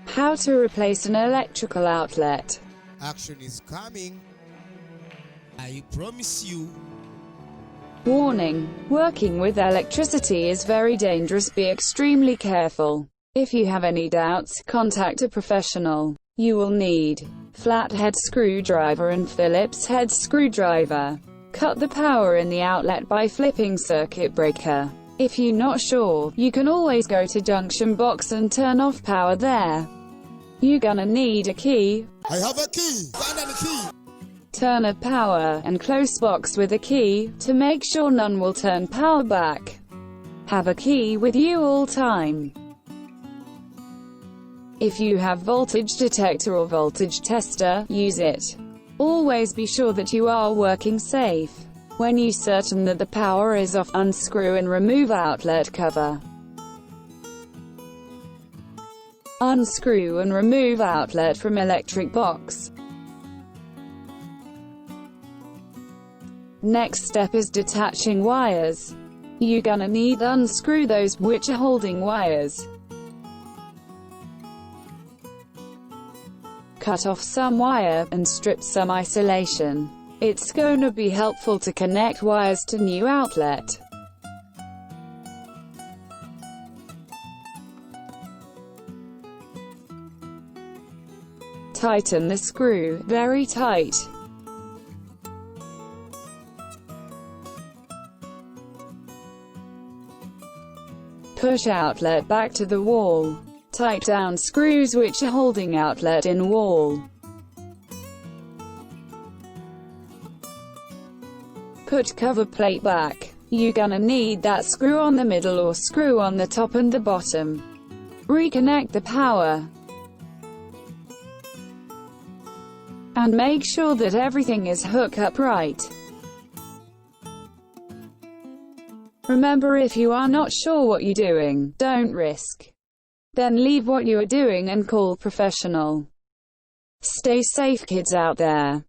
How to replace an electrical outlet. Action is coming. I promise you. Warning: working with electricity is very dangerous. Be extremely careful. If you have any doubts, contact a professional. You will need flathead screwdriver and Phillips head screwdriver. Cut the power in the outlet by flipping circuit breaker. If you're not sure, you can always go to junction box and turn off power there. You're gonna need a key. I have a key. Find any key. Turn a power and close box with a key, to make sure none will turn power back. Have a key with you all time. If you have voltage detector or voltage tester, use it. Always be sure that you are working safe. When you're certain that the power is off, unscrew and remove outlet cover. Unscrew and remove outlet from electric box. Next step is detaching wires. You're gonna need unscrew those which are holding wires. Cut off some wire, and strip some isolation. It's gonna be helpful to connect wires to new outlet. Tighten the screw, very tight. Push outlet back to the wall. Tight down screws which are holding outlet in wall. Put cover plate back. You're gonna need that screw on the middle or screw on the top and the bottom. Reconnect the power. And make sure that everything is hooked up right. Remember, if you are not sure what you're doing, don't risk. Then leave what you are doing and call professional. Stay safe, kids out there.